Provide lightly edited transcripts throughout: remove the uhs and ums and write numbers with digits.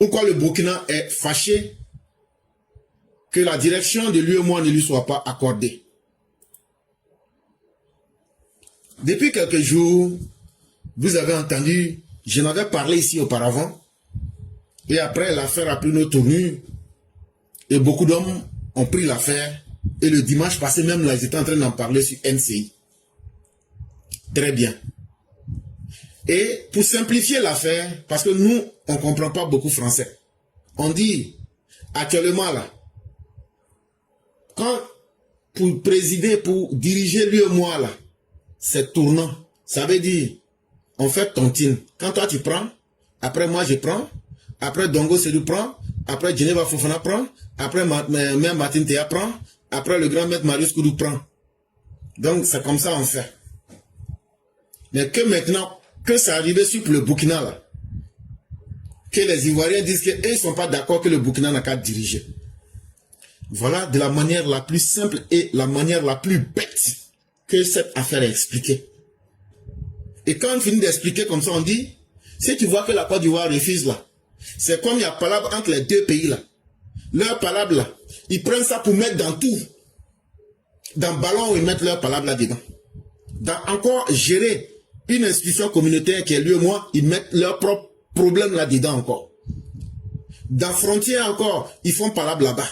Pourquoi le Burkina est fâché que la direction de l'UEMOA ne lui soit pas accordée. Depuis quelques jours, vous avez entendu, je n'avais parlé ici auparavant, et après l'affaire a pris une autre tournure, et beaucoup d'hommes ont pris l'affaire, et le dimanche passé même là, ils étaient en train d'en parler sur NCI. Très bien. Et pour simplifier l'affaire, parce que nous, on ne comprend pas beaucoup français, on dit actuellement là, quand pour présider, pour diriger l'UEMOA là, c'est tournant. Ça veut dire, on fait tontine. Quand toi tu prends, après moi je prends, après Dongo Sedou prend, après Geneva Fofana prend, après Mère Martin Théa prend, après le grand maître Marius Koudou prend. Donc c'est comme ça on fait. Mais que maintenant, que ça arrive sur le Burkina là, que les Ivoiriens disent qu'ils ne sont pas d'accord que le Burkina n'a qu'à diriger. Voilà de la manière la plus simple et la manière la plus bête que cette affaire est expliquée. Et quand on finit d'expliquer comme ça, on dit, si tu vois que la Côte d'Ivoire refuse là, c'est comme il y a palabre entre les deux pays là. Leur palabre là, ils prennent ça pour mettre dans tout. Dans le ballon où ils mettent leur palabre là-dedans. Dans encore gérer une institution communautaire qui est l'UEMOA, ils mettent leur propre problème là-dedans encore. Dans frontière encore, ils font palabre là-bas.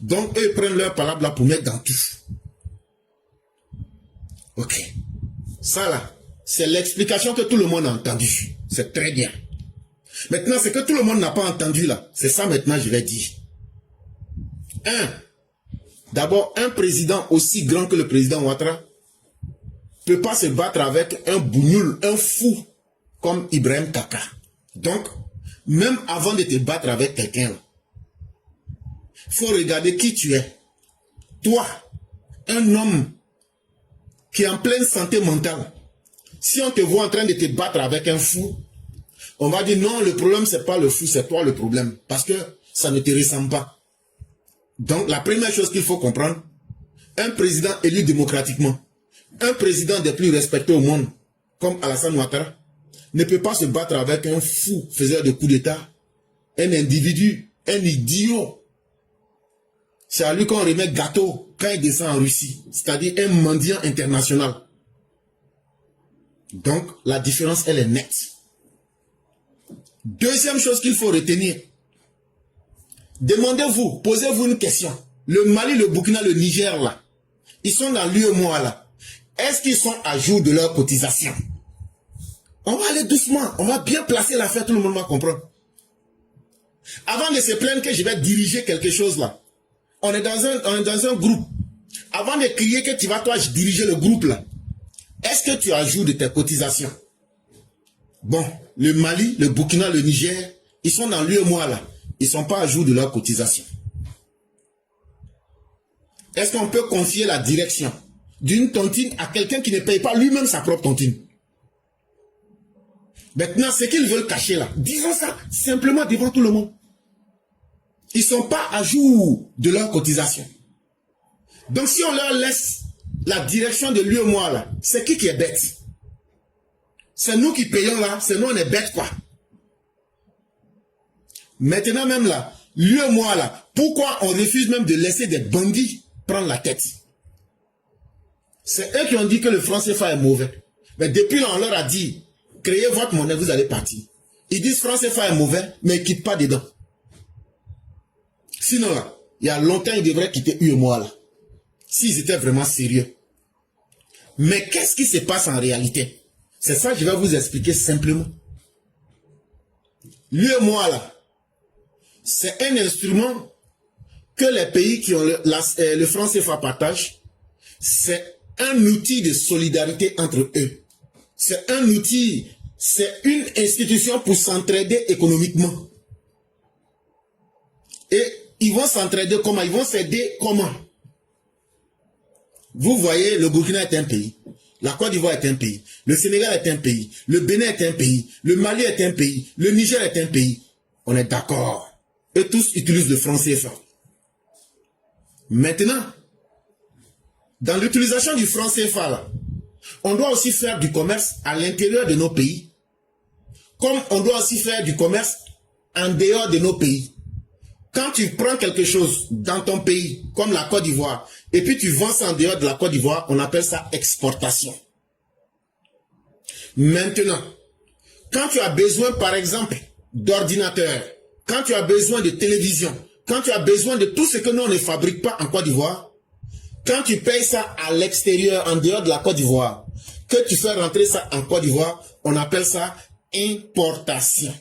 Donc eux ils prennent leur palabre là pour mettre dans tout. Ok. Ça là, c'est l'explication que tout le monde a entendu. C'est très bien. Maintenant, ce que tout le monde n'a pas entendu là, c'est ça maintenant je vais dire. D'abord, un président aussi grand que le président Ouattara ne peut pas se battre avec un bougnoul, un fou comme Ibrahim Kaka. Donc, même avant de te battre avec quelqu'un, il faut regarder qui tu es. Toi, un homme qui est en pleine santé mentale, si on te voit en train de te battre avec un fou, on va dire non, le problème c'est pas le fou, c'est toi le problème. Parce que ça ne te ressemble pas. Donc la première chose qu'il faut comprendre, un président élu démocratiquement, un président des plus respectés au monde, comme Alassane Ouattara, ne peut pas se battre avec un fou faiseur de coups d'État, un individu, un idiot. C'est à lui qu'on remet gâteau quand il descend en Russie, c'est-à-dire un mendiant international. Donc la différence elle est nette. Deuxième chose qu'il faut retenir, demandez-vous, posez-vous une question. Le Mali, le Burkina, le Niger là, ils sont dans l'UEMOA là. Est-ce qu'ils sont à jour de leur cotisation? On va aller doucement, on va bien placer l'affaire, tout le monde va comprendre. Avant de se plaindre que je vais diriger quelque chose là, on est dans un groupe. Avant de crier que tu vas toi diriger le groupe là, est-ce que tu as à jour de tes cotisations? Bon, le Mali, le Burkina, le Niger, ils sont dans l'UEMOA là. Ils ne sont pas à jour de leur cotisation. Est-ce qu'on peut confier la direction d'une tontine à quelqu'un qui ne paye pas lui-même sa propre tontine? Maintenant, ce qu'ils veulent cacher là, disons ça simplement devant tout le monde. Ils ne sont pas à jour de leur cotisation. Donc si on leur laisse la direction de l'UEMOA là, c'est qui est bête? C'est nous qui payons là, c'est nous on est bêtes quoi. Maintenant même là, l'UEMOA là, pourquoi on refuse même de laisser des bandits prendre la tête? C'est eux qui ont dit que le franc CFA est mauvais. Mais depuis là, on leur a dit, créez votre monnaie, vous allez partir. Ils disent franc CFA est mauvais, mais ils ne quittent pas dedans. Sinon là, il y a longtemps, ils devraient quitter UEMOA là. S'ils étaient vraiment sérieux. Mais qu'est-ce qui se passe en réalité? C'est ça que je vais vous expliquer simplement. L'UEMOA là, c'est un instrument que les pays qui ont le franc CFA partagent. C'est un outil de solidarité entre eux. C'est un outil, c'est une institution pour s'entraider économiquement. Et ils vont s'entraider comment? Ils vont s'aider comment? Vous voyez, le Burkina est un pays. La Côte d'Ivoire est un pays. Le Sénégal est un pays. Le Bénin est un pays. Le Mali est un pays. Le Niger est un pays. On est d'accord. Eux tous utilisent le franc CFA. Maintenant, dans l'utilisation du franc CFA, là, on doit aussi faire du commerce à l'intérieur de nos pays, comme on doit aussi faire du commerce en dehors de nos pays. Quand tu prends quelque chose dans ton pays, comme la Côte d'Ivoire, et puis tu vends ça en dehors de la Côte d'Ivoire, on appelle ça exportation. Maintenant, quand tu as besoin, par exemple, d'ordinateur, quand tu as besoin de télévision, quand tu as besoin de tout ce que nous, on ne fabrique pas en Côte d'Ivoire, quand tu payes ça à l'extérieur, en dehors de la Côte d'Ivoire, que tu fais rentrer ça en Côte d'Ivoire, on appelle ça importation.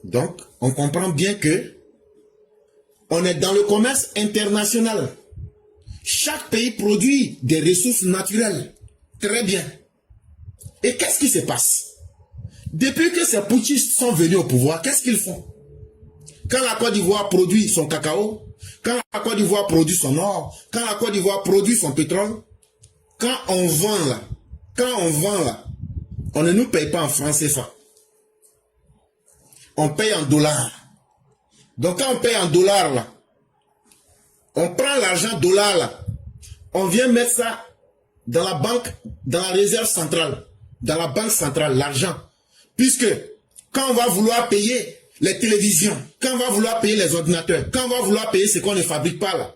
Donc, on comprend bien que on est dans le commerce international. Chaque pays produit des ressources naturelles. Très bien. Et qu'est-ce qui se passe? Depuis que ces putschistes sont venus au pouvoir, qu'est-ce qu'ils font? Quand la Côte d'Ivoire produit son cacao, quand la Côte d'Ivoire produit son or, quand la Côte d'Ivoire produit son pétrole, quand on vend là, on ne nous paye pas en francs CFA. On paye en dollars. Donc quand on paye en dollars là, on prend l'argent dollar là, on vient mettre ça dans la banque, dans la réserve centrale, dans la banque centrale, l'argent. Puisque quand on va vouloir payer les télévisions, quand on va vouloir payer les ordinateurs, quand on va vouloir payer ce qu'on ne fabrique pas là,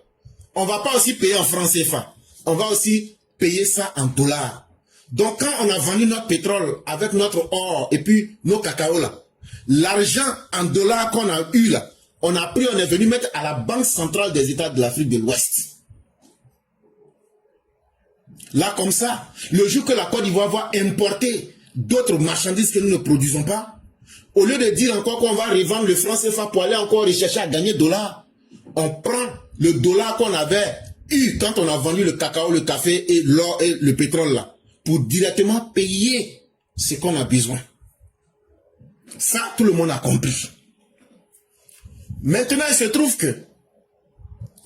on ne va pas aussi payer en francs CFA. On va aussi payer ça en dollars. Donc quand on a vendu notre pétrole avec notre or et puis nos cacao là, l'argent en dollars qu'on a eu là, on a pris, on est venu mettre à la Banque centrale des États de l'Afrique de l'Ouest. Là, comme ça, le jour que la Côte d'Ivoire va importer d'autres marchandises que nous ne produisons pas, au lieu de dire encore qu'on va revendre le franc CFA pour aller encore rechercher à gagner dollars, on prend le dollar qu'on avait eu quand on a vendu le cacao, le café et l'or et le pétrole là, pour directement payer ce qu'on a besoin. Ça, tout le monde a compris. Maintenant, il se trouve que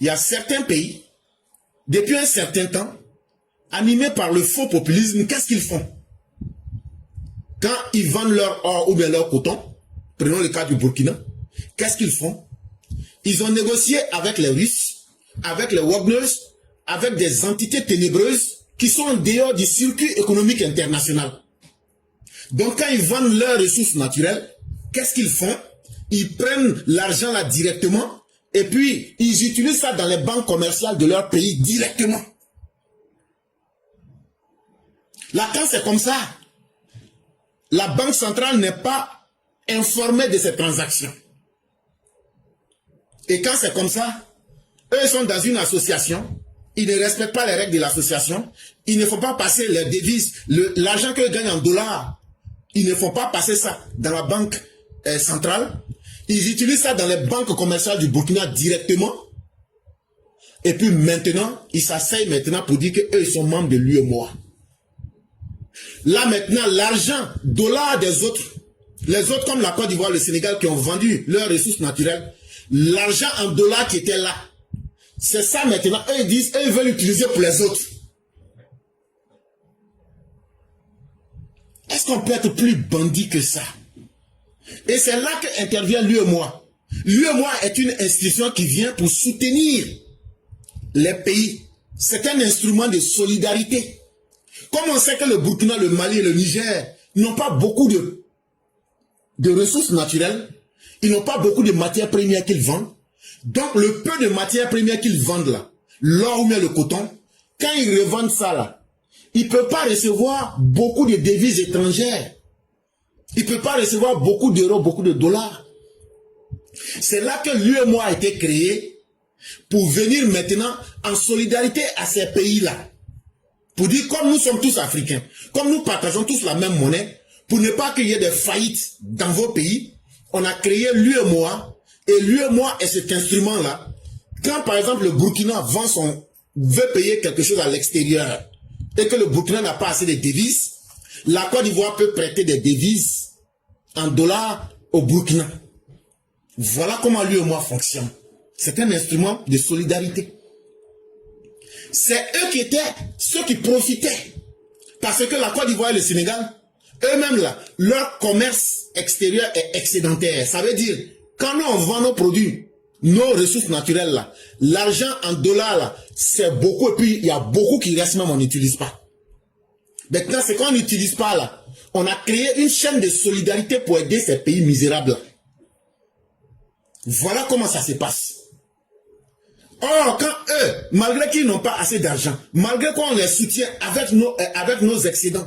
il y a certains pays, depuis un certain temps, animés par le faux populisme, qu'est-ce qu'ils font? Quand ils vendent leur or ou bien leur coton, prenons le cas du Burkina, qu'est-ce qu'ils font? Ils ont négocié avec les Russes, avec les Wagners, avec des entités ténébreuses qui sont en dehors du circuit économique international. Donc quand ils vendent leurs ressources naturelles, qu'est-ce qu'ils font? Ils prennent l'argent là directement et puis ils utilisent ça dans les banques commerciales de leur pays directement. Là, quand c'est comme ça, la banque centrale n'est pas informée de ces transactions. Et quand c'est comme ça, eux sont dans une association, ils ne respectent pas les règles de l'association, ils ne font pas passer les devises, l'argent qu'ils gagnent en dollars, ils ne font pas passer ça dans la banque centrale, ils utilisent ça dans les banques commerciales du Burkina directement, et puis maintenant, ils s'asseyent maintenant pour dire qu'eux ils sont membres de l'UEMOA. Là maintenant, l'argent, dollar des autres, les autres comme la Côte d'Ivoire, le Sénégal qui ont vendu leurs ressources naturelles, l'argent en dollars qui était là, c'est ça maintenant, eux ils disent, eux ils veulent l'utiliser pour les autres. Est-ce qu'on peut être plus bandit que ça? Et c'est là qu'intervient l'UEMOA. L'UEMOA est une institution qui vient pour soutenir les pays. C'est un instrument de solidarité. Comme on sait que le Burkina, le Mali et le Niger n'ont pas beaucoup de ressources naturelles, ils n'ont pas beaucoup de matières premières qu'ils vendent. Donc le peu de matières premières qu'ils vendent là, l'or ou bien le coton, quand ils revendent ça là, ils ne peuvent pas recevoir beaucoup de devises étrangères. Ils ne peuvent pas recevoir beaucoup d'euros, beaucoup de dollars. C'est là que l'UEMOA a été créé pour venir maintenant en solidarité à ces pays-là. Pour dire, comme nous sommes tous africains, comme nous partageons tous la même monnaie, pour ne pas qu'il y ait des faillites dans vos pays, on a créé l'UEMOA, et l'UEMOA est cet instrument-là. Quand par exemple le Burkina veut payer quelque chose à l'extérieur, et que le Burkina n'a pas assez de devises, la Côte d'Ivoire peut prêter des devises en dollars au Burkina. Voilà comment l'UEMOA fonctionne. C'est un instrument de solidarité. C'est eux qui étaient ceux qui profitaient. Parce que la Côte d'Ivoire et le Sénégal, eux-mêmes là, leur commerce extérieur est excédentaire. Ça veut dire, quand nous on vend nos produits, nos ressources naturelles là, l'argent en dollars là, c'est beaucoup et puis il y a beaucoup qui restent même on n'utilise pas. Maintenant, c'est qu'on n'utilise pas là, On a créé une chaîne de solidarité pour aider ces pays misérables. Voilà comment ça se passe. Or, quand eux, malgré qu'ils n'ont pas assez d'argent, malgré qu'on les soutient avec nos excédents,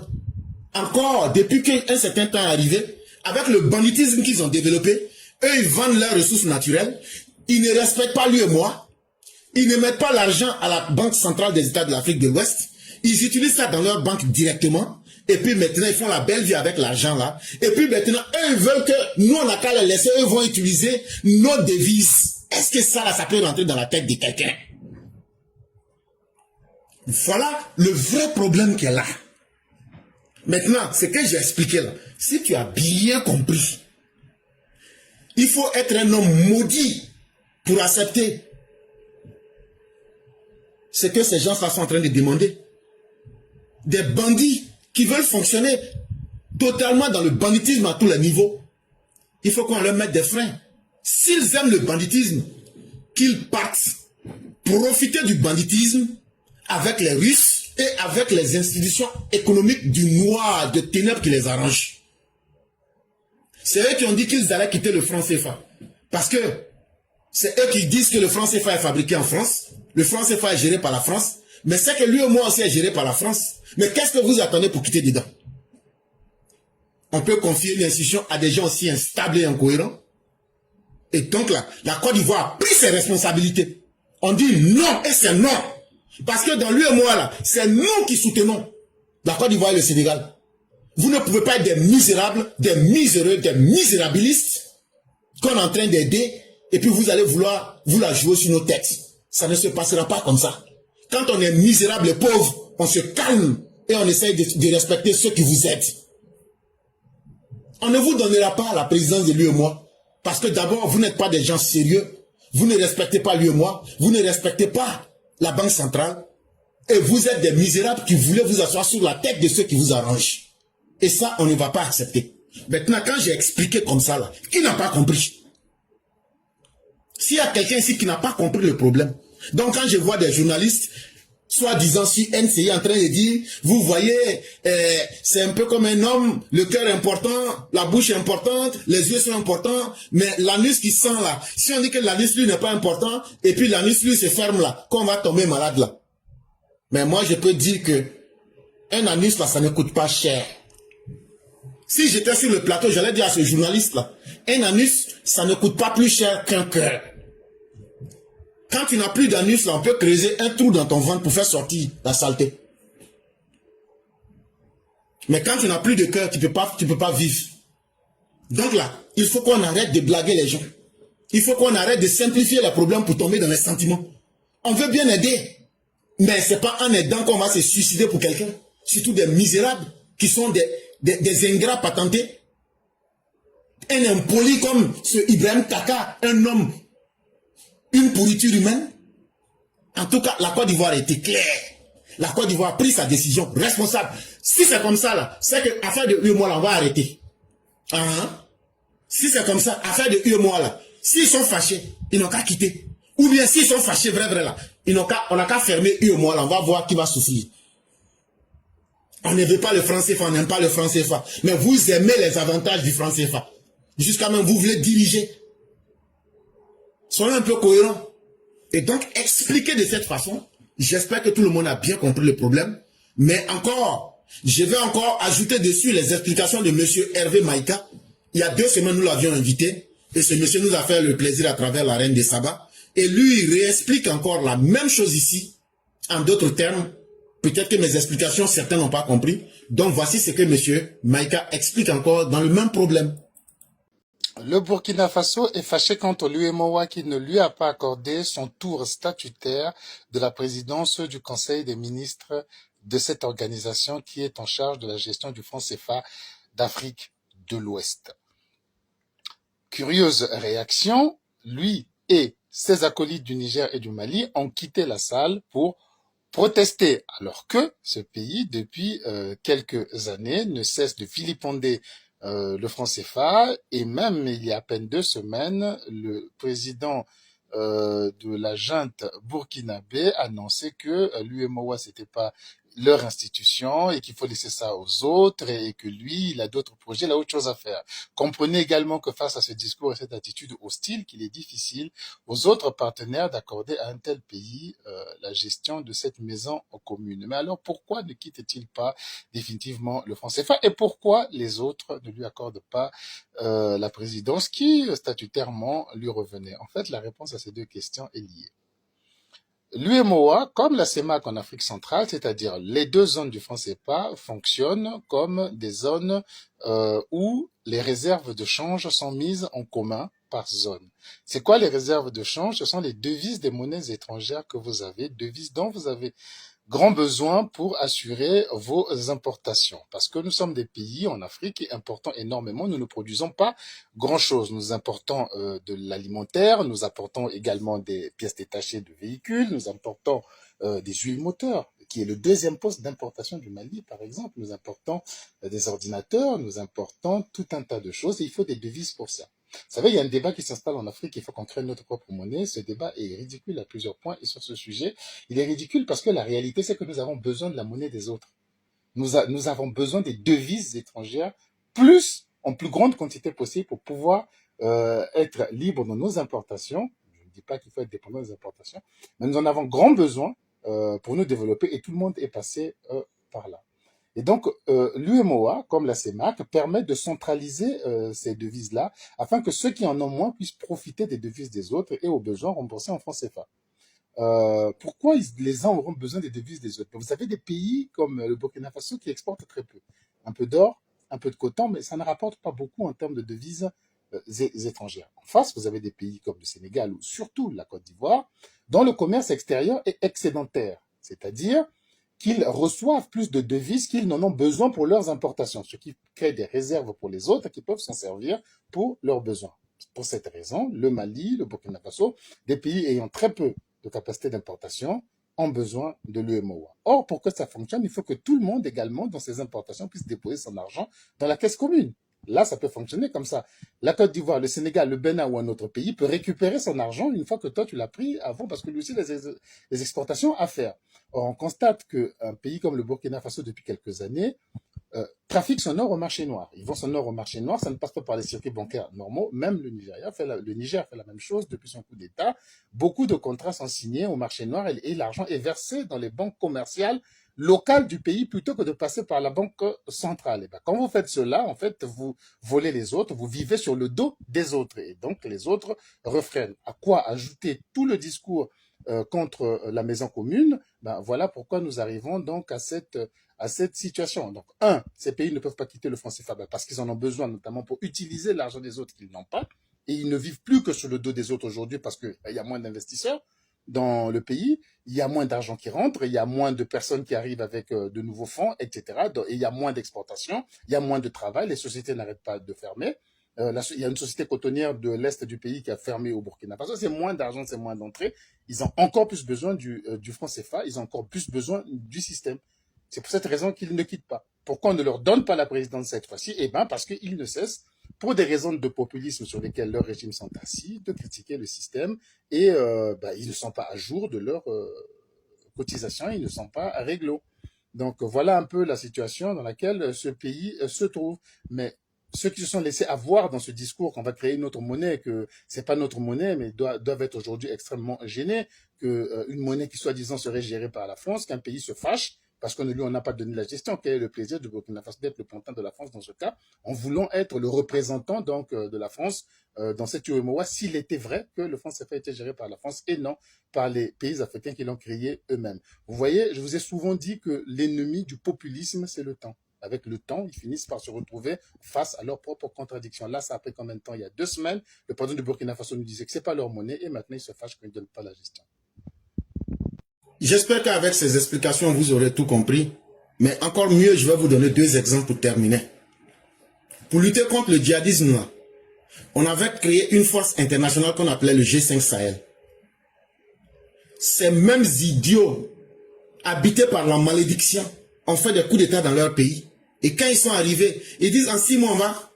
encore, depuis qu'un certain temps est arrivé, avec le banditisme qu'ils ont développé, eux, ils vendent leurs ressources naturelles, ils ne respectent pas lui et moi, ils ne mettent pas l'argent à la Banque centrale des États de l'Afrique de l'Ouest, ils utilisent ça dans leur banque directement, et puis maintenant, ils font la belle vie avec l'argent là, et puis maintenant, eux, ils veulent que nous, on n'a qu'à les laisser, eux vont utiliser nos devises. Est-ce que ça, là, ça peut rentrer dans la tête de quelqu'un? Voilà le vrai problème qu'il y a là. Maintenant, ce que j'ai expliqué là, si tu as bien compris, il faut être un homme maudit pour accepter ce que ces gens-là sont en train de demander. Des bandits qui veulent fonctionner totalement dans le banditisme à tous les niveaux. Il faut qu'on leur mette des freins. S'ils aiment le banditisme, qu'ils partent profiter du banditisme avec les Russes et avec les institutions économiques du noir, de ténèbres qui les arrangent. C'est eux qui ont dit qu'ils allaient quitter le franc CFA. Parce que c'est eux qui disent que le franc CFA est fabriqué en France, le franc CFA est géré par la France, mais c'est que lui et moi aussi est géré par la France. Mais qu'est-ce que vous attendez pour quitter dedans? On peut confier une institution à des gens aussi instables et incohérents. Et donc là, la Côte d'Ivoire a pris ses responsabilités. On dit non et c'est non. Parce que dans lui et moi là, c'est nous qui soutenons la Côte d'Ivoire et le Sénégal. Vous ne pouvez pas être des misérables, des miséreux, des misérabilistes qu'on est en train d'aider et puis vous allez vouloir vous la jouer sur nos têtes. Ça ne se passera pas comme ça. Quand on est misérable et pauvre, on se calme et on essaye de respecter ceux qui vous aident. On ne vous donnera pas la présidence de lui et moi. Parce que d'abord, vous n'êtes pas des gens sérieux. Vous ne respectez pas lui et moi. Vous ne respectez pas la Banque centrale. Et vous êtes des misérables qui voulaient vous asseoir sur la tête de ceux qui vous arrangent. Et ça, on ne va pas accepter. Maintenant, quand j'ai expliqué comme ça, là, qui n'a pas compris? S'il y a quelqu'un ici qui n'a pas compris le problème. Donc, quand je vois des journalistes, soi-disant sur NCI en train de dire, vous voyez, c'est un peu comme un homme, le cœur est important, la bouche est importante, les yeux sont importants, mais l'anus qui sent là, si on dit que l'anus lui n'est pas important, et puis l'anus lui se ferme là, qu'on va tomber malade là. Mais moi je peux dire que un anus là, ça ne coûte pas cher. Si j'étais sur le plateau, j'allais dire à ce journaliste là, un anus, ça ne coûte pas plus cher qu'un cœur. Quand tu n'as plus d'anus, là, on peut creuser un trou dans ton ventre pour faire sortir la saleté. Mais quand tu n'as plus de cœur, tu peux pas vivre. Donc là, il faut qu'on arrête de blaguer les gens. Il faut qu'on arrête de simplifier les problèmes pour tomber dans les sentiments. On veut bien aider, mais c'est pas en aidant qu'on va se suicider pour quelqu'un. Surtout des misérables qui sont des ingrats patentés. Un impoli comme ce Ibrahim Kaka, un homme, une pourriture humaine. En tout cas, la Côte d'Ivoire était claire. La Côte d'Ivoire a pris sa décision responsable. Si c'est comme ça, là, c'est que affaire de UEMOA, là, on va arrêter. Si c'est comme ça, affaire de UEMOA, là, s'ils sont fâchés, ils n'ont qu'à quitter. Ou bien s'ils sont fâchés, vrai, là, on n'a qu'à fermer UEMOA, là, on va voir qui va souffrir. On ne veut pas le franc CFA, on n'aime pas le franc CFA. Mais vous aimez les avantages du franc CFA. Jusqu'à même, vous voulez diriger. Soyez un peu cohérents. Et donc, expliquer de cette façon, j'espère que tout le monde a bien compris le problème. Mais encore, je vais encore ajouter dessus les explications de monsieur Hervé Maïka. Il y a 2 semaines, nous l'avions invité. Et ce monsieur nous a fait le plaisir à travers la Reine des Sabbats. Et lui, il réexplique encore la même chose ici, en d'autres termes. Peut-être que mes explications, certains n'ont pas compris. Donc, voici ce que monsieur Maïka explique encore dans le même problème. Le Burkina Faso est fâché contre l'UEMOA qui ne lui a pas accordé son tour statutaire de la présidence du Conseil des ministres de cette organisation qui est en charge de la gestion du franc CFA d'Afrique de l'Ouest. Curieuse réaction, lui et ses acolytes du Niger et du Mali ont quitté la salle pour protester, alors que ce pays, depuis quelques années, ne cesse de vilipender le franc CFA, et même il y a à peine 2 semaines, le président de la junte burkinabé annonçait que l'UEMOA s'était pas leur institution et qu'il faut laisser ça aux autres et que lui, il a d'autres projets, il a autre chose à faire. Comprenez également que face à ce discours et cette attitude hostile, qu'il est difficile aux autres partenaires d'accorder à un tel pays la gestion de cette maison commune. Mais alors pourquoi ne quitte-t-il pas définitivement le franc CFA et pourquoi les autres ne lui accordent pas la présidence qui statutairement lui revenait? En fait, la réponse à ces deux questions est liée. L'UEMOA, comme la CEMAC en Afrique centrale, c'est-à-dire les deux zones du franc CFA, fonctionnent comme des zones où les réserves de change sont mises en commun par zone. C'est quoi les réserves de change? Ce sont les devises des monnaies étrangères que vous avez, devises dont vous avez grand besoin pour assurer vos importations. Parce que nous sommes des pays en Afrique qui importons énormément. Nous ne produisons pas grand-chose. Nous importons de l'alimentaire, nous importons également des pièces détachées de véhicules, nous importons des huiles moteurs, qui est le deuxième poste d'importation du Mali, par exemple. Nous importons des ordinateurs, nous importons tout un tas de choses et il faut des devises pour ça. Vous savez, il y a un débat qui s'installe en Afrique, il faut qu'on crée notre propre monnaie. Ce débat est ridicule à plusieurs points et sur ce sujet, il est ridicule parce que la réalité, c'est que nous avons besoin de la monnaie des autres. Nous avons besoin des devises étrangères en plus grande quantité possible pour pouvoir être libre dans nos importations. Je ne dis pas qu'il faut être dépendant des importations, mais nous en avons grand besoin pour nous développer et tout le monde est passé par là. Et donc, l'UEMOA, comme la CEMAC, permet de centraliser ces devises-là afin que ceux qui en ont moins puissent profiter des devises des autres et au besoin rembourser en francs CFA. Pourquoi les uns auront besoin des devises des autres? Vous avez des pays comme le Burkina Faso qui exportent très peu. Un peu d'or, un peu de coton, mais ça ne rapporte pas beaucoup en termes de devises étrangères. En face, vous avez des pays comme le Sénégal ou surtout la Côte d'Ivoire, dont le commerce extérieur est excédentaire. C'est-à-dire qu'ils reçoivent plus de devises qu'ils n'en ont besoin pour leurs importations, ce qui crée des réserves pour les autres qui peuvent s'en servir pour leurs besoins. Pour cette raison, le Mali, le Burkina Faso, des pays ayant très peu de capacité d'importation, ont besoin de l'UEMOA. Or, pour que ça fonctionne, il faut que tout le monde également, dans ses importations, puisse déposer son argent dans la caisse commune. Là, ça peut fonctionner comme ça. La Côte d'Ivoire, le Sénégal, le Bénin ou un autre pays peut récupérer son argent une fois que toi, tu l'as pris avant, parce que lui aussi, les exportations à faire. Or, on constate qu'un pays comme le Burkina Faso, depuis quelques années, trafique son or au marché noir. Ils vont son or au marché noir, ça ne passe pas par les circuits bancaires normaux. Même le Niger fait la même chose depuis son coup d'État. Beaucoup de contrats sont signés au marché noir et l'argent est versé dans les banques commerciales locales du pays plutôt que de passer par la banque centrale. Et ben, quand vous faites cela, en fait, vous volez les autres, vous vivez sur le dos des autres. Et donc, les autres refrainent. À quoi ajouter tout le discours contre la maison commune? Ben, voilà pourquoi nous arrivons donc à cette situation. Donc, ces pays ne peuvent pas quitter le franc CFA parce qu'ils en ont besoin, notamment pour utiliser l'argent des autres qu'ils n'ont pas. Et ils ne vivent plus que sur le dos des autres aujourd'hui parce qu'il y a moins d'investisseurs dans le pays, il y a moins d'argent qui rentre, il y a moins de personnes qui arrivent avec de nouveaux fonds, etc. Et il y a moins d'exportation, il y a moins de travail, les sociétés n'arrêtent pas de fermer. Il y a une société cotonnière de l'Est du pays qui a fermé au Burkina Faso. C'est moins d'argent, c'est moins d'entrée. Ils ont encore plus besoin du franc CFA, ils ont encore plus besoin du système. C'est pour cette raison qu'ils ne quittent pas. Pourquoi on ne leur donne pas la présidence cette fois-ci? Eh bien, parce qu'ils ne cessent, pour des raisons de populisme sur lesquelles leurs régimes sont assis, de critiquer le système et ils ne sont pas à jour de leurs cotisations, ils ne sont pas réglo. Donc voilà un peu la situation dans laquelle ce pays se trouve. Mais ceux qui se sont laissés avoir dans ce discours qu'on va créer une autre monnaie, que c'est pas notre monnaie, mais doivent être aujourd'hui extrêmement gênés, qu'une monnaie qui soi-disant serait gérée par la France, qu'un pays se fâche parce qu'on ne lui en a pas donné la gestion. Quel est le plaisir de Burkina Faso d'être le pantin de la France dans ce cas, en voulant être le représentant donc de la France dans cette UEMOA, s'il était vrai que le franc CFA était géré par la France et non par les pays africains qui l'ont créé eux-mêmes. Vous voyez, je vous ai souvent dit que l'ennemi du populisme, c'est le temps. Avec le temps, ils finissent par se retrouver face à leurs propres contradictions. Là, ça a pris combien de temps? Il y a 2 semaines, le président du Burkina Faso nous disait que c'est pas leur monnaie et maintenant ils se fâchent qu'ils ne donnent pas la gestion. J'espère qu'avec ces explications, vous aurez tout compris. Mais encore mieux, je vais vous donner 2 exemples pour terminer. Pour lutter contre le djihadisme, on avait créé une force internationale qu'on appelait le G5 Sahel. Ces mêmes idiots, habités par la malédiction, ont fait des coups d'État dans leur pays. Et quand ils sont arrivés, ils disent en 6 mois, on va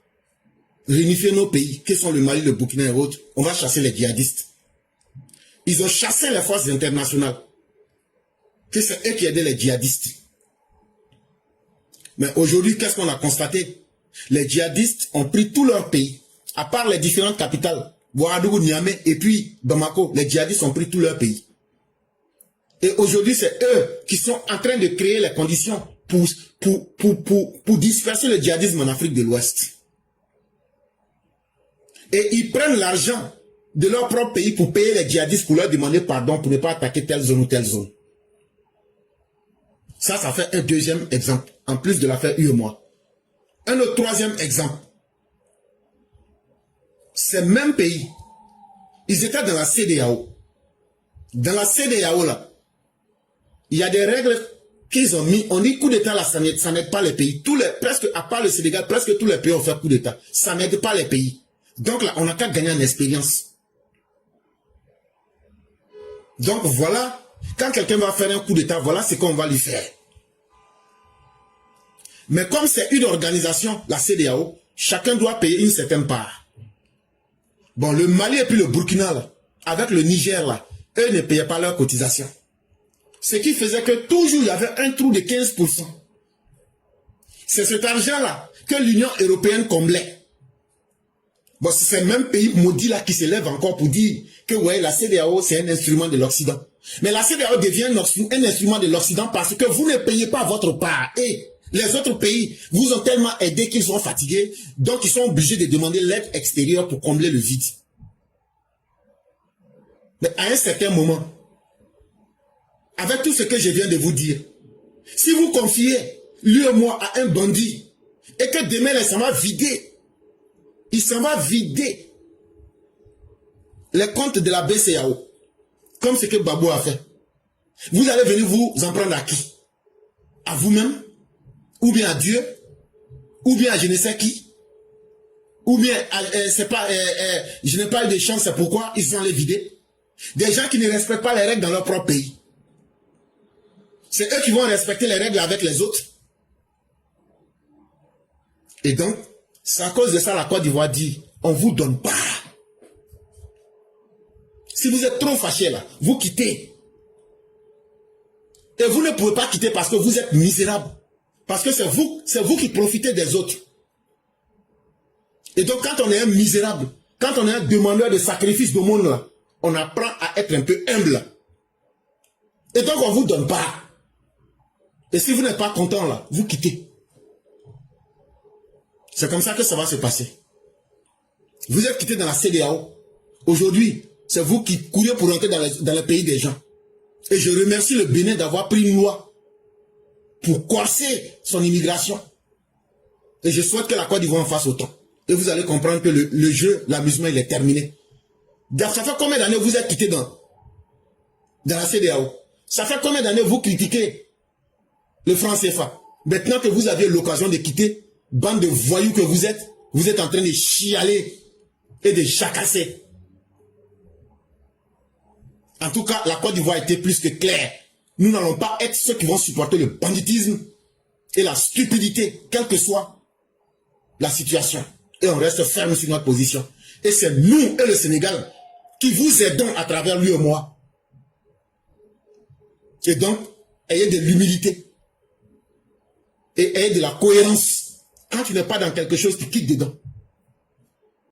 réunifier nos pays, qui sont le Mali, le Burkina et autres. On va chasser les djihadistes. Ils ont chassé les forces internationales. Que c'est eux qui aidaient les djihadistes. Mais aujourd'hui, qu'est-ce qu'on a constaté? Les djihadistes ont pris tout leur pays, à part les différentes capitales, Ouagadougou, Niamey et puis Bamako, les djihadistes ont pris tout leur pays. Et aujourd'hui, c'est eux qui sont en train de créer les conditions pour disperser le djihadisme en Afrique de l'Ouest. Et ils prennent l'argent de leur propre pays pour payer les djihadistes, pour leur demander pardon pour ne pas attaquer telle zone ou telle zone. Ça fait un deuxième exemple, en plus de l'affaire UEMOA. Un autre troisième exemple. Ces mêmes pays, ils étaient dans la CEDEAO. Dans la CEDEAO, là, il y a des règles qu'ils ont mis. On dit coup d'État, là, ça n'aide pas les pays. Presque, à part le Sénégal, presque tous les pays ont fait coup d'État. Ça n'aide pas les pays. Donc là, on n'a qu'à gagner en expérience. Donc voilà, quand quelqu'un va faire un coup d'État, voilà ce qu'on va lui faire. Mais comme c'est une organisation, la CEDEAO, chacun doit payer une certaine part. Bon, le Mali et puis le Burkina, là, avec le Niger, là, eux ne payaient pas leur cotisation. Ce qui faisait que toujours il y avait un trou de 15%. C'est cet argent-là que l'Union européenne comblait. Bon, c'est ces mêmes pays maudits là qui se lèvent encore pour dire que ouais, la CEDEAO c'est un instrument de l'Occident. Mais la CEDEAO devient un instrument de l'Occident parce que vous ne payez pas votre part. Et les autres pays vous ont tellement aidé qu'ils sont fatigués, donc ils sont obligés de demander l'aide extérieure pour combler le vide. Mais à un certain moment, avec tout ce que je viens de vous dire, si vous confiez l'UEMOA à un bandit et que demain il s'en va vider, il s'en va vider les comptes de la BCAO, comme ce que Babou a fait, vous allez venir vous en prendre à qui? À vous-même? Ou bien à Dieu? Ou bien à je ne sais qui? Ou bien c'est pas, je n'ai pas eu de chance, c'est pourquoi ils sont allés vider? Des gens qui ne respectent pas les règles dans leur propre pays. C'est eux qui vont respecter les règles avec les autres. Et donc, c'est à cause de ça la Côte d'Ivoire dit, on ne vous donne pas. Si vous êtes trop fâché là, vous quittez. Et vous ne pouvez pas quitter parce que vous êtes misérable. Parce que c'est vous qui profitez des autres. Et donc quand on est un misérable, quand on est un demandeur de sacrifice du monde là, on apprend à être un peu humble. Et donc on ne vous donne pas. Et si vous n'êtes pas content là, vous quittez. C'est comme ça que ça va se passer. Vous êtes quitté dans la CEDEAO. Aujourd'hui, c'est vous qui courez pour entrer dans le pays des gens. Et je remercie le Bénin d'avoir pris une loi pour corser son immigration. Et je souhaite que la Côte d'Ivoire en fasse autant. Et vous allez comprendre que le jeu, l'amusement, il est terminé. Ça fait combien d'années vous êtes quitté dans la CEDEAO? Ça fait combien d'années vous critiquez le franc CFA? Maintenant que vous avez l'occasion de quitter, bande de voyous que vous êtes en train de chialer et de jacasser. En tout cas, la Côte d'Ivoire était plus que claire. Nous n'allons pas être ceux qui vont supporter le banditisme et la stupidité, quelle que soit la situation. Et on reste ferme sur notre position. Et c'est nous et le Sénégal qui vous aidons à travers lui et moi. Et donc, ayez de l'humilité. Et ayez de la cohérence. Quand tu n'es pas dans quelque chose, tu quittes dedans.